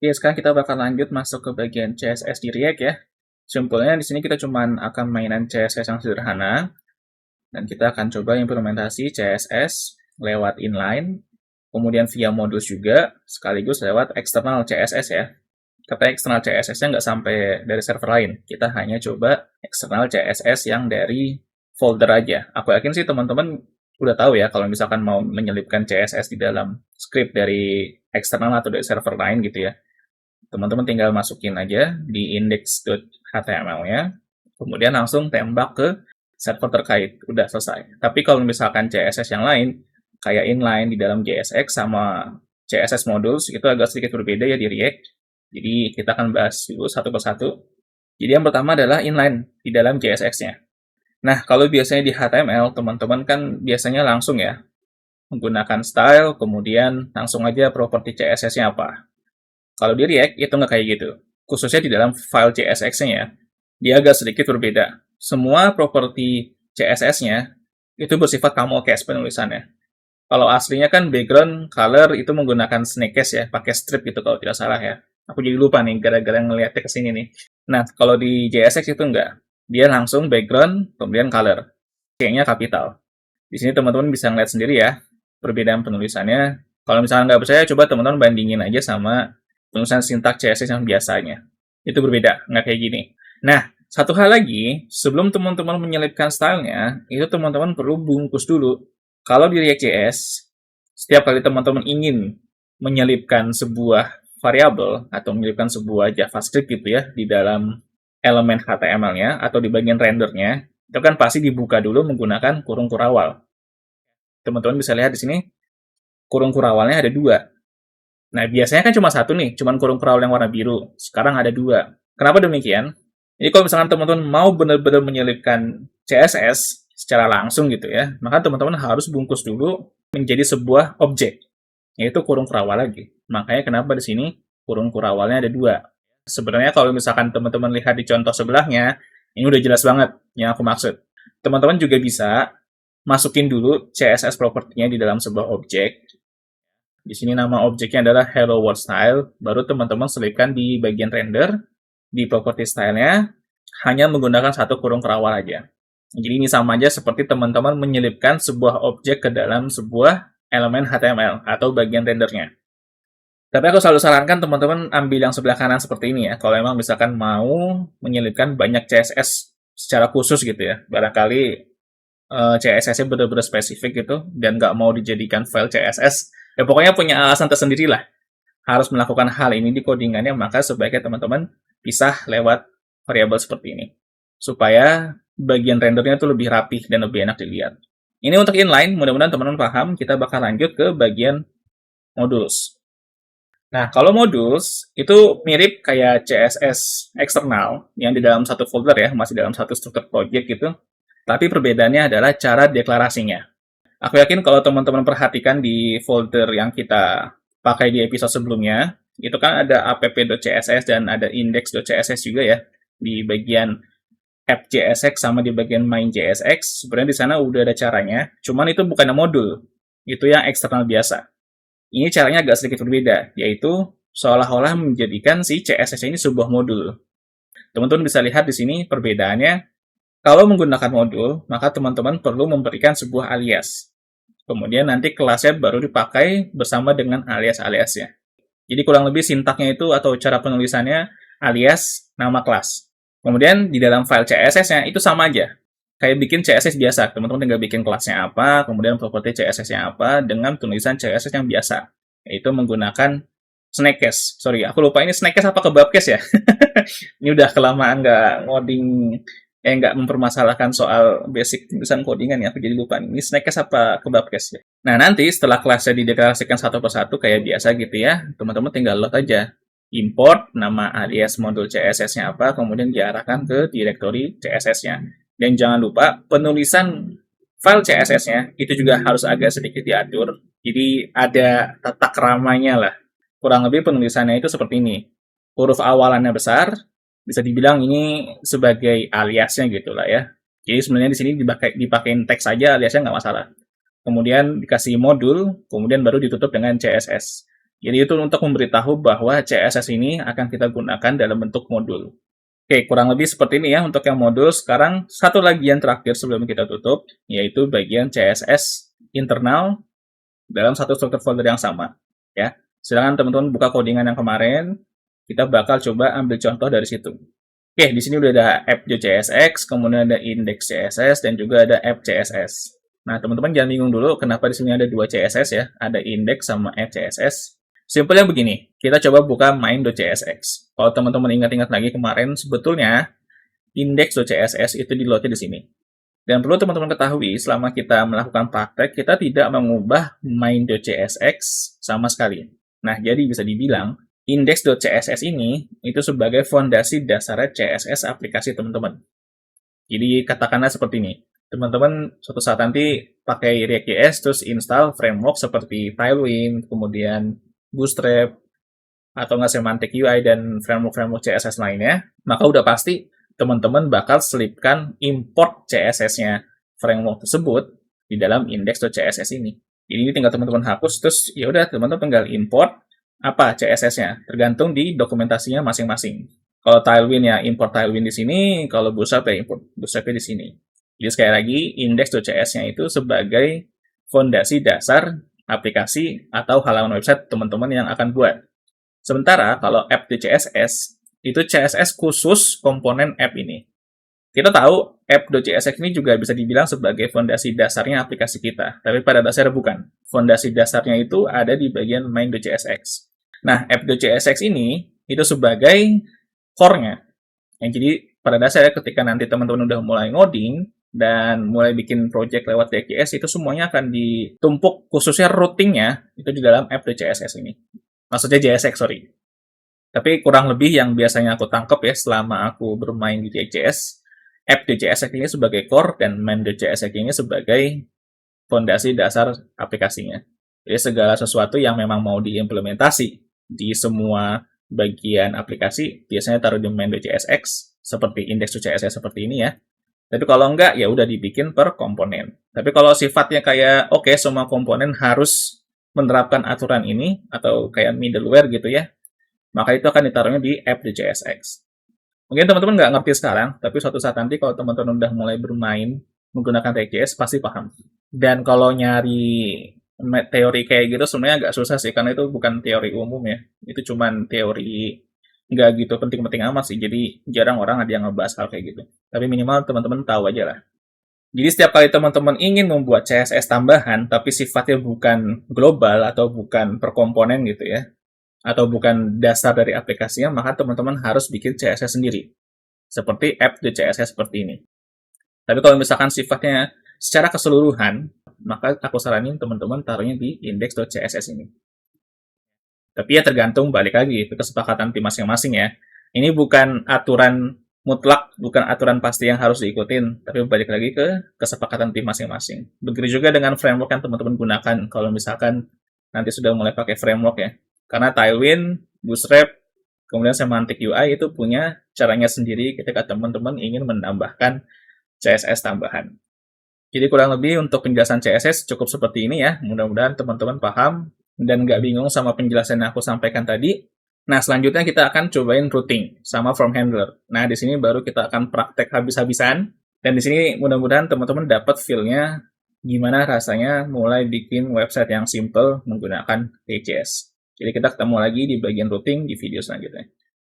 Oke, sekarang kita bakal lanjut masuk ke bagian CSS di React ya. Simpelnya di sini kita cuman akan mainan CSS yang sederhana, dan kita akan coba implementasi CSS lewat inline, kemudian via modules juga, sekaligus lewat eksternal CSS ya. Kata eksternal CSS-nya nggak sampai dari server lain, kita hanya coba eksternal CSS yang dari folder aja. Aku yakin sih teman-teman udah tahu ya kalau misalkan mau menyelipkan CSS di dalam script dari eksternal atau dari server lain gitu ya. Teman-teman tinggal masukin aja di index.html-nya, kemudian langsung tembak ke server terkait, udah selesai. Tapi kalau misalkan CSS yang lain, kayak inline di dalam JSX sama CSS modules, itu agak sedikit berbeda ya di React. Jadi kita akan bahas dulu satu persatu. Jadi yang pertama adalah inline di dalam JSX-nya. Nah, kalau biasanya di HTML, teman-teman kan biasanya langsung ya, menggunakan style, kemudian langsung aja properti CSS-nya apa. Kalau di React, itu nggak kayak gitu. Khususnya di dalam file CSX-nya ya, dia agak sedikit berbeda. Semua properti CSS-nya itu bersifat camel-case penulisannya. Kalau aslinya kan background, color itu menggunakan snake case ya, pakai strip gitu kalau tidak salah ya. Aku jadi lupa nih, gara-gara ngeliatnya ke sini nih. Nah, kalau di JSX itu enggak. Dia langsung background, kemudian color. C-nya kapital. Di sini teman-teman bisa ngeliat sendiri ya, perbedaan penulisannya. Kalau misalnya nggak percaya, coba teman-teman bandingin aja sama penulisan sintak CSS yang biasanya. Itu berbeda, nggak kayak gini. Nah, satu hal lagi, sebelum teman-teman menyelipkan stylenya, itu teman-teman perlu bungkus dulu. Kalau di React.js, setiap kali teman-teman ingin menyelipkan sebuah variabel atau menyelipkan sebuah JavaScript gitu ya di dalam elemen HTML-nya atau di bagian rendernya, itu kan pasti dibuka dulu menggunakan kurung kurawal. Teman-teman bisa lihat di sini, kurung kurawalnya ada dua. Nah, biasanya kan cuma satu nih, cuma kurung kurawal yang warna biru. Sekarang ada dua. Kenapa demikian? Jadi kalau misalkan teman-teman mau benar-benar menyelipkan CSS secara langsung gitu ya, maka teman-teman harus bungkus dulu menjadi sebuah objek, yaitu kurung kurawal lagi. Makanya kenapa di sini kurung kurawalnya ada dua. Sebenarnya kalau misalkan teman-teman lihat di contoh sebelahnya, ini udah jelas banget yang aku maksud. Teman-teman juga bisa masukin dulu CSS propertinya di dalam sebuah objek. Di sini nama objeknya adalah Hello World Style, baru teman-teman selipkan di bagian render, di property style-nya, hanya menggunakan satu kurung kerawal aja. Jadi ini sama aja seperti teman-teman menyelipkan sebuah objek ke dalam sebuah elemen HTML atau bagian rendernya. Tapi aku selalu sarankan teman-teman ambil yang sebelah kanan seperti ini ya, kalau emang misalkan mau menyelipkan banyak CSS secara khusus gitu ya. Barangkali CSS-nya benar-benar spesifik gitu, dan nggak mau dijadikan file CSS, ya pokoknya punya alasan tersendiri lah. Harus melakukan hal ini di codingannya, maka sebaiknya teman-teman pisah lewat variabel seperti ini. Supaya bagian rendernya itu lebih rapih dan lebih enak dilihat. Ini untuk inline, mudah-mudahan teman-teman paham. Kita bakal lanjut ke bagian modules. Nah, kalau modules itu mirip kayak CSS eksternal yang di dalam satu folder ya, masih dalam satu struktur project gitu. Tapi perbedaannya adalah cara deklarasinya. Aku yakin kalau teman-teman perhatikan di folder yang kita pakai di episode sebelumnya, itu kan ada app.css dan ada index.css juga ya, di bagian app.jsx sama di bagian main.jsx. Sebenarnya di sana udah ada caranya, cuman itu bukan modul, itu yang eksternal biasa. Ini caranya agak sedikit berbeda, yaitu seolah-olah menjadikan si CSS ini sebuah modul. Teman-teman bisa lihat di sini perbedaannya. Kalau menggunakan modul, maka teman-teman perlu memberikan sebuah alias. Kemudian nanti kelasnya baru dipakai bersama dengan alias-aliasnya. Jadi kurang lebih sintaknya itu atau cara penulisannya alias nama kelas. Kemudian di dalam file CSS-nya itu sama aja. Kayak bikin CSS biasa, teman-teman tinggal bikin kelasnya apa, kemudian properti CSS-nya apa, dengan tulisan CSS yang biasa. Yaitu menggunakan snake case. Sorry, aku lupa ini snake case apa kebab case ya? Ini udah kelamaan nggak ngoding, nggak mempermasalahkan soal basic tulisan codingan ya, aku jadi lupa nih. Ini snake case apa kebab case ya? Nah, nanti setelah kelasnya dideklarasikan satu persatu kayak biasa gitu ya, teman-teman tinggal load aja. Import nama alias modul CSS-nya apa, kemudian diarahkan ke direktori CSS-nya. Dan jangan lupa, penulisan file CSS-nya itu juga harus agak sedikit diatur. Jadi ada tata keramanya lah. Kurang lebih penulisannya itu seperti ini. Huruf awalannya besar, bisa dibilang ini sebagai aliasnya gitu lah ya. Jadi sebenarnya di sini dipakein teks saja, aliasnya nggak masalah. Kemudian dikasih modul, kemudian baru ditutup dengan CSS. Jadi itu untuk memberitahu bahwa CSS ini akan kita gunakan dalam bentuk modul. Oke, kurang lebih seperti ini ya untuk yang modul. Sekarang satu lagi yang terakhir sebelum kita tutup, yaitu bagian CSS internal dalam satu struktur folder yang sama. Ya, silakan teman-teman buka codingan yang kemarin. Kita bakal coba ambil contoh dari situ. Oke, di sini udah ada app.csx, kemudian ada index.css, dan juga ada app.css. Nah, teman-teman jangan bingung dulu kenapa di sini ada dua CSS ya, ada index sama app.css. Simpelnya begini, kita coba buka main.csx. Kalau teman-teman ingat-ingat lagi kemarin, sebetulnya index.css itu di-load di sini. Dan perlu teman-teman ketahui, selama kita melakukan praktek, kita tidak mengubah main.csx sama sekali. Nah, jadi bisa dibilang, index.css ini itu sebagai fondasi dasar CSS aplikasi teman-teman. Jadi katakanlah seperti ini. Teman-teman suatu saat nanti pakai React.js terus install framework seperti Tailwind, kemudian Bootstrap, atau nggak Semantic UI dan framework-framework CSS lainnya, maka udah pasti teman-teman bakal selipkan import CSS-nya framework tersebut di dalam index.css ini. Jadi tinggal teman-teman hapus, terus ya udah teman-teman tinggal import apa CSS-nya, tergantung di dokumentasinya masing-masing. Kalau Tailwind ya import Tailwind di sini, kalau Bootstrap ya import Bootstrap di sini. Jadi sekali lagi index.cs-nya itu sebagai fondasi dasar aplikasi atau halaman website teman-teman yang akan buat. Sementara kalau app.css, itu CSS khusus komponen app ini. Kita tahu app.css ini juga bisa dibilang sebagai fondasi dasarnya aplikasi kita, tapi pada dasarnya bukan. Fondasi dasarnya itu ada di bagian main.csx. Nah, app.csx ini itu sebagai core-nya. Yang jadi pada dasarnya ketika nanti teman-teman udah mulai ngoding dan mulai bikin project lewat React.js, itu semuanya akan ditumpuk khususnya routingnya itu di dalam app.css ini. Maksudnya JSX, sorry. Tapi kurang lebih yang biasanya aku tangkap ya selama aku bermain di React.js, app.csx ini sebagai core dan main.csx ini sebagai fondasi dasar aplikasinya. Jadi segala sesuatu yang memang mau diimplementasi di semua bagian aplikasi biasanya taruh di main.csx seperti index.css seperti ini ya. Tapi kalau enggak ya udah dibikin per komponen. Tapi kalau sifatnya kayak oke, semua komponen harus menerapkan aturan ini atau kayak middleware gitu ya, maka itu akan ditaruhnya di app.csx. Mungkin teman-teman nggak ngerti sekarang, tapi suatu saat nanti kalau teman-teman udah mulai bermain menggunakan React.js pasti paham. Dan kalau nyari teori kayak gitu sebenarnya agak susah sih, karena itu bukan teori umum ya. Itu cuman teori nggak gitu penting-penting amat sih, jadi jarang orang ada yang ngebahas hal kayak gitu. Tapi minimal teman-teman tahu aja lah. Jadi setiap kali teman-teman ingin membuat CSS tambahan, tapi sifatnya bukan global atau bukan per komponen gitu ya, atau bukan dasar dari aplikasinya, maka teman-teman harus bikin CSS sendiri. Seperti app.css seperti ini. Tapi kalau misalkan sifatnya secara keseluruhan, maka aku saranin teman-teman taruhnya di index.css ini. Tapi ya tergantung, balik lagi, ke kesepakatan tim masing-masing ya. Ini bukan aturan mutlak, bukan aturan pasti yang harus diikutin, tapi balik lagi ke kesepakatan tim masing-masing. Begitu juga dengan framework yang teman-teman gunakan, kalau misalkan nanti sudah mulai pakai framework ya. Karena Tailwind, Bootstrap, kemudian Semantic UI itu punya caranya sendiri ketika teman-teman ingin menambahkan CSS tambahan. Jadi kurang lebih untuk penjelasan CSS cukup seperti ini ya. Mudah-mudahan teman-teman paham dan nggak bingung sama penjelasan yang aku sampaikan tadi. Nah, selanjutnya kita akan cobain routing sama form handler. Nah, di sini baru kita akan praktek habis-habisan. Dan di sini mudah-mudahan teman-teman dapat feel-nya gimana rasanya mulai bikin website yang simple menggunakan React.js. Jadi kita ketemu lagi di bagian routing di video selanjutnya.